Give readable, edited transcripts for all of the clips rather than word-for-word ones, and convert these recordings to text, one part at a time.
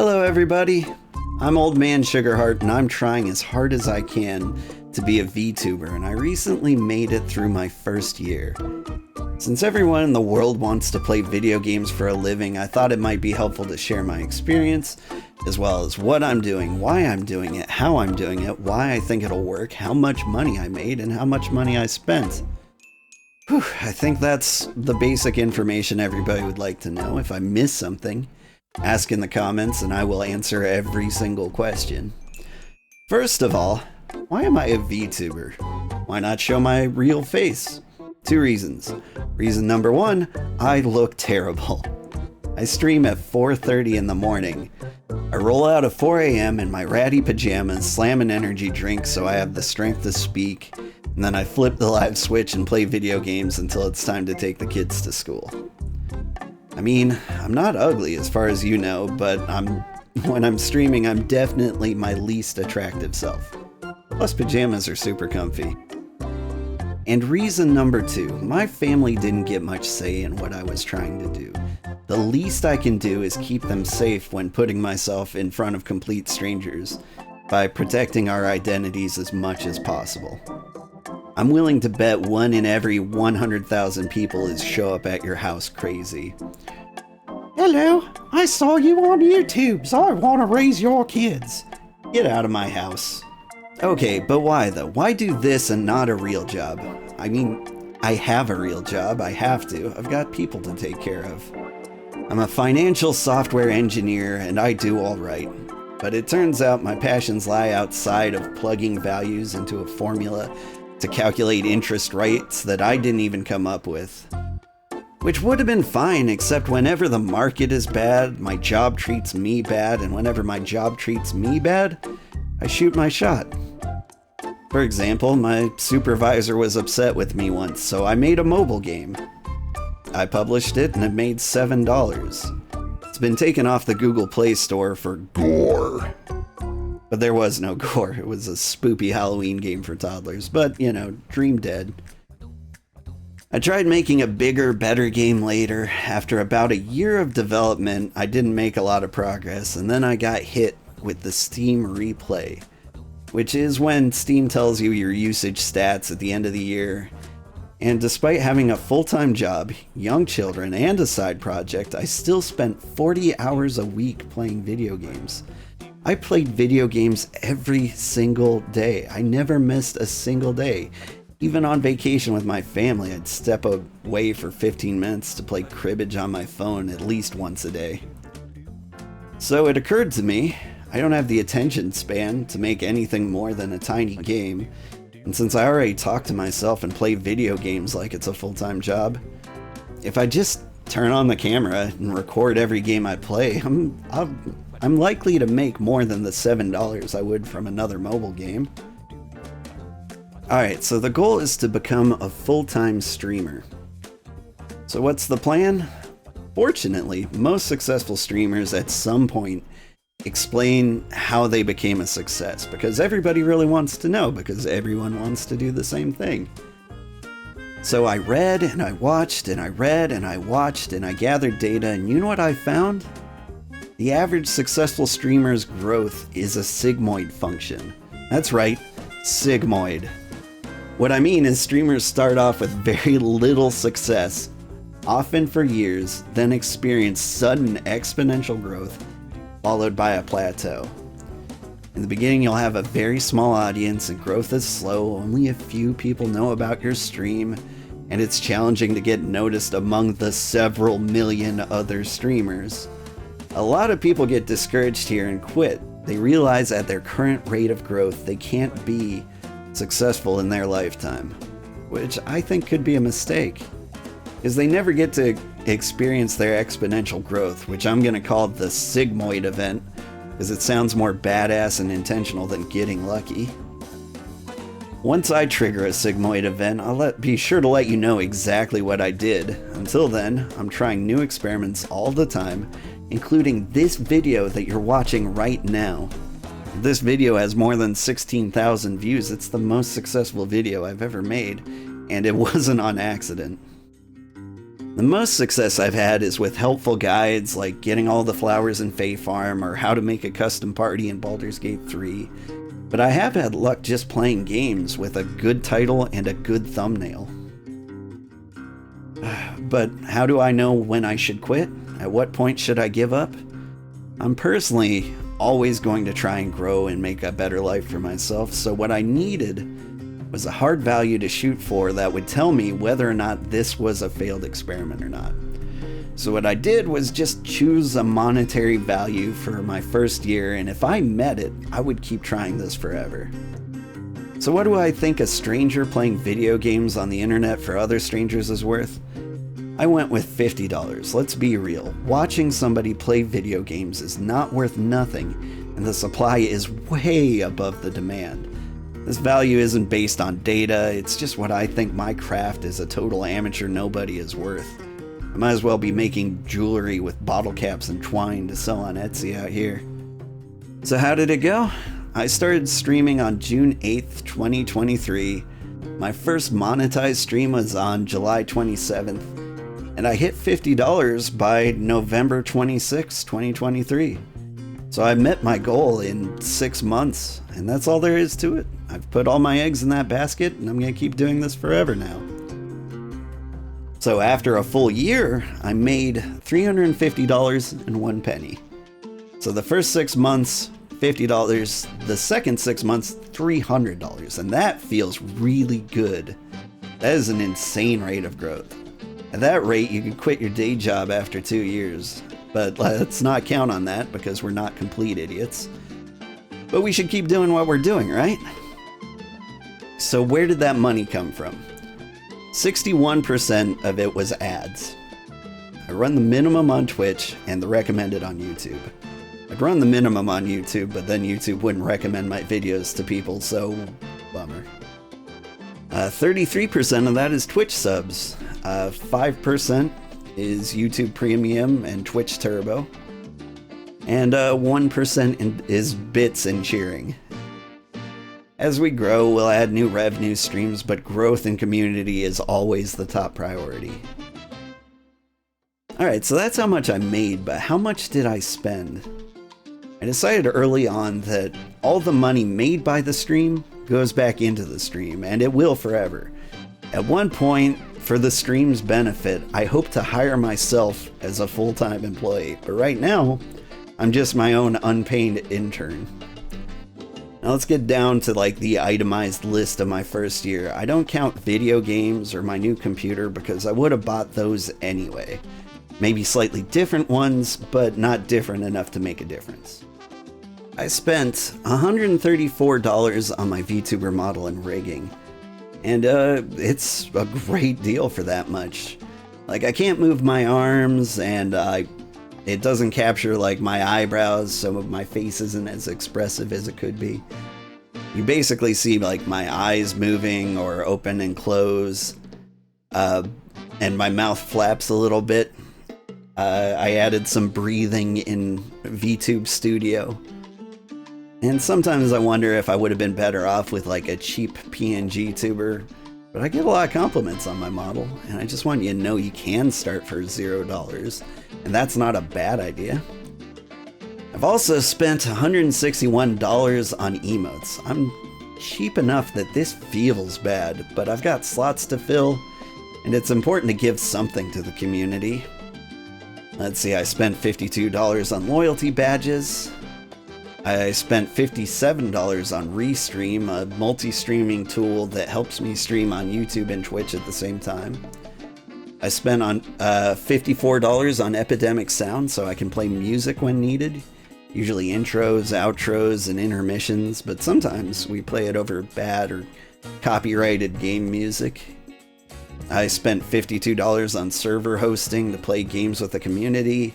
Hello everybody, I'm Old Man Sugarheart and I'm trying as hard as I can to be a VTuber, and I recently made it through my first year. Since everyone in the world wants to play video games for a living, I thought it might be helpful to share my experience, as well as what I'm doing, why I'm doing it, how I'm doing it, why I think it'll work, how much money I made, and how much money I spent. Whew, I think that's the basic information everybody would like to know. If I miss something, ask in the comments and I will answer every single question. First of all, why am I a VTuber? Why not show my real face? Two reasons. Reason number one, I look terrible. I stream at 4:30 in the morning. I roll out at 4 a.m. in my ratty pajamas, slam an energy drink so I have the strength to speak, and then I flip the live switch and play video games until it's time to take the kids to school. I mean, I'm not ugly as far as you know, but when I'm streaming, I'm definitely my least attractive self. Plus, pajamas are super comfy. And reason number two, my family didn't get much say in what I was trying to do. The least I can do is keep them safe when putting myself in front of complete strangers by protecting our identities as much as possible. I'm willing to bet 1 in every 100,000 people is show up at your house crazy. Hello, I saw you on YouTube, so I want to raise your kids. Get out of my house. Okay, but why though? Why do this and not a real job? I mean, I have a real job, I have to. I've got people to take care of. I'm a financial software engineer and I do all right. But it turns out my passions lie outside of plugging values into a formula to calculate interest rates that I didn't even come up with. Which would have been fine, except whenever the market is bad, my job treats me bad, and whenever my job treats me bad, I shoot my shot. For example, my supervisor was upset with me once, so I made a mobile game. I published it and it made $7. It's been taken off the Google Play Store for gore. But there was no gore, it was a spoopy Halloween game for toddlers, but you know, dream dead. I tried making a bigger, better game later. After about a year of development, I didn't make a lot of progress, and then I got hit with the Steam replay, which is when Steam tells you your usage stats at the end of the year. And despite having a full-time job, young children, and a side project, I still spent 40 hours a week playing video games. I played video games every single day. I never missed a single day. Even on vacation with my family, I'd step away for 15 minutes to play cribbage on my phone at least once a day. So it occurred to me, I don't have the attention span to make anything more than a tiny game. And since I already talk to myself and play video games like it's a full-time job, if I just turn on the camera and record every game I play, I'm likely to make more than the $7 I would from another mobile game. Alright, so the goal is to become a full-time streamer. So what's the plan? Fortunately, most successful streamers at some point explain how they became a success, because everybody really wants to know, because everyone wants to do the same thing. So I read and I watched and I read and I watched and I gathered data, and you know what I found? The average successful streamer's growth is a sigmoid function. That's right, sigmoid. What I mean is streamers start off with very little success, often for years, then experience sudden exponential growth, followed by a plateau. In the beginning, you'll have a very small audience and growth is slow, only a few people know about your stream, and it's challenging to get noticed among the several million other streamers. A lot of people get discouraged here and quit. They realize at their current rate of growth, they can't be successful in their lifetime, which I think could be a mistake, because they never get to experience their exponential growth, which I'm going to call the sigmoid event, because it sounds more badass and intentional than getting lucky. Once I trigger a sigmoid event, I'll be sure to let you know exactly what I did. Until then, I'm trying new experiments all the time, including this video that you're watching right now. This video has more than 16,000 views. It's the most successful video I've ever made, and it wasn't on accident. The most success I've had is with helpful guides like getting all the flowers in Fae Farm or how to make a custom party in Baldur's Gate 3. But I have had luck just playing games with a good title and a good thumbnail. But how do I know when I should quit? At what point should I give up? I'm personally always going to try and grow and make a better life for myself, so what I needed was a hard value to shoot for that would tell me whether or not this was a failed experiment or not. So what I did was just choose a monetary value for my first year, and if I met it, I would keep trying this forever. So what do I think a stranger playing video games on the internet for other strangers is worth? I went with $50. Let's be real. Watching somebody play video games is not worth nothing, and the supply is way above the demand. This value isn't based on data, it's just what I think my craft as a total amateur nobody is worth. I might as well be making jewelry with bottle caps and twine to sell on Etsy out here. So how did it go? I started streaming on June 8th, 2023. My first monetized stream was on July 27th. And I hit $50 by November 26, 2023. So I met my goal in 6 months, and that's all there is to it. I've put all my eggs in that basket, and I'm going to keep doing this forever now. So after a full year, I made $350.01. So the first 6 months, $50. The second 6 months, $300. And that feels really good. That is an insane rate of growth. At that rate, you could quit your day job after 2 years. But let's not count on that because we're not complete idiots. But we should keep doing what we're doing, right? So where did that money come from? 61% of it was ads. I run the minimum on Twitch and the recommended on YouTube. I'd run the minimum on YouTube, but then YouTube wouldn't recommend my videos to people, so bummer. 33% of that is Twitch subs. 5% is YouTube Premium and Twitch Turbo. And 1% is bits and cheering. As we grow, we'll add new revenue streams, but growth in community is always the top priority. Alright, so that's how much I made, but how much did I spend? I decided early on that all the money made by the stream goes back into the stream, and it will forever. At one point, for the stream's benefit, I hope to hire myself as a full-time employee, but right now, I'm just my own unpaid intern. Now let's get down to like the itemized list of my first year. I don't count video games or my new computer because I would have bought those anyway. Maybe slightly different ones, but not different enough to make a difference. I spent $134 on my VTuber model and rigging. And it's a great deal for that much. Like, I can't move my arms, and it doesn't capture like my eyebrows, so my face isn't as expressive as it could be. You basically see like my eyes moving or open and close, and my mouth flaps a little bit. I added some breathing in VTube Studio. And sometimes I wonder if I would have been better off with like a cheap PNG tuber, but I get a lot of compliments on my model, and I just want you to know you can start for $0, and that's not a bad idea. I've also spent $161 on emotes. I'm cheap enough that this feels bad, but I've got slots to fill, and it's important to give something to the community. Let's see, I spent $52 on loyalty badges. I spent $57 on Restream, a multi-streaming tool that helps me stream on YouTube and Twitch at the same time. I spent on $54 on Epidemic Sound so I can play music when needed, usually intros, outros, and intermissions, but sometimes we play it over bad or copyrighted game music. I spent $52 on server hosting to play games with the community.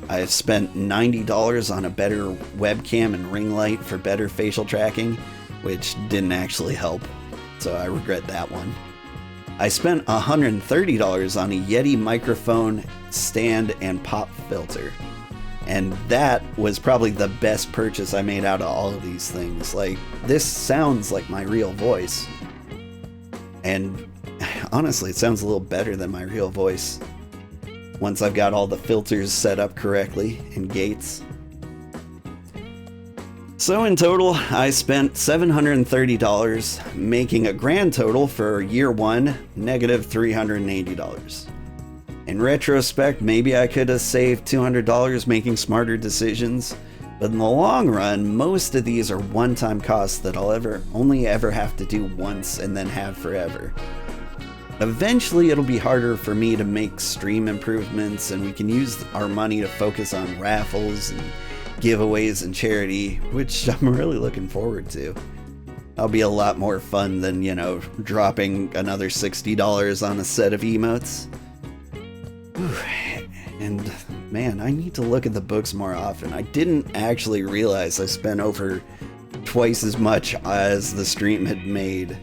I spent $90 on a better webcam and ring light for better facial tracking, which didn't actually help, so I regret that one. I spent $130 on a Yeti microphone, stand, and pop filter. And that was probably the best purchase I made out of all of these things. Like, this sounds like my real voice. And honestly, it sounds a little better than my real voice. once I've got all the filters set up correctly and gates. So in total, I spent $730, making a grand total for year one, negative $380. In retrospect, maybe I could have saved $200 making smarter decisions, but in the long run, most of these are one-time costs that I'll only ever have to do once and then have forever. Eventually, it'll be harder for me to make stream improvements, and we can use our money to focus on raffles and giveaways and charity, which I'm really looking forward to. That'll be a lot more fun than, you know, dropping another $60 on a set of emotes. And man, I need to look at the books more often. I didn't actually realize I spent over twice as much as the stream had made.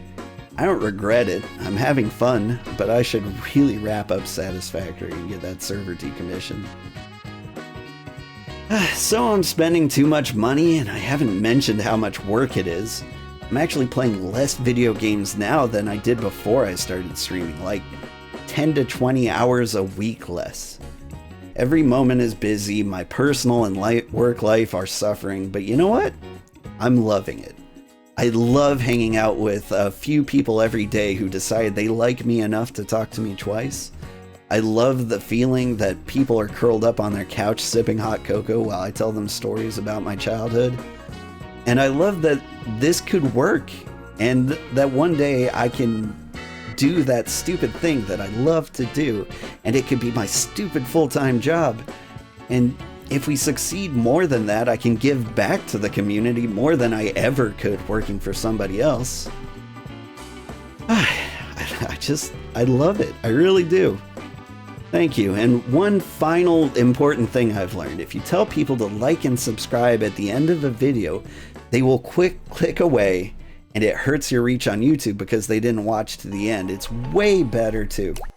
I don't regret it. I'm having fun, but I should really wrap up Satisfactory and get that server decommissioned. So I'm spending too much money, and I haven't mentioned how much work it is. I'm actually playing less video games now than I did before I started streaming, like 10 to 20 hours a week less. Every moment is busy, my personal and work life are suffering, but you know what? I'm loving it. I love hanging out with a few people every day who decide they like me enough to talk to me twice. I love the feeling that people are curled up on their couch sipping hot cocoa while I tell them stories about my childhood. And I love that this could work, and that one day I can do that stupid thing that I love to do, and it could be my stupid full-time job. And if we succeed more than that, I can give back to the community more than I ever could working for somebody else. I love it. I really do. Thank you. And one final important thing I've learned: if you tell people to like and subscribe at the end of a video, they will click away, and it hurts your reach on YouTube because they didn't watch to the end. It's way better too.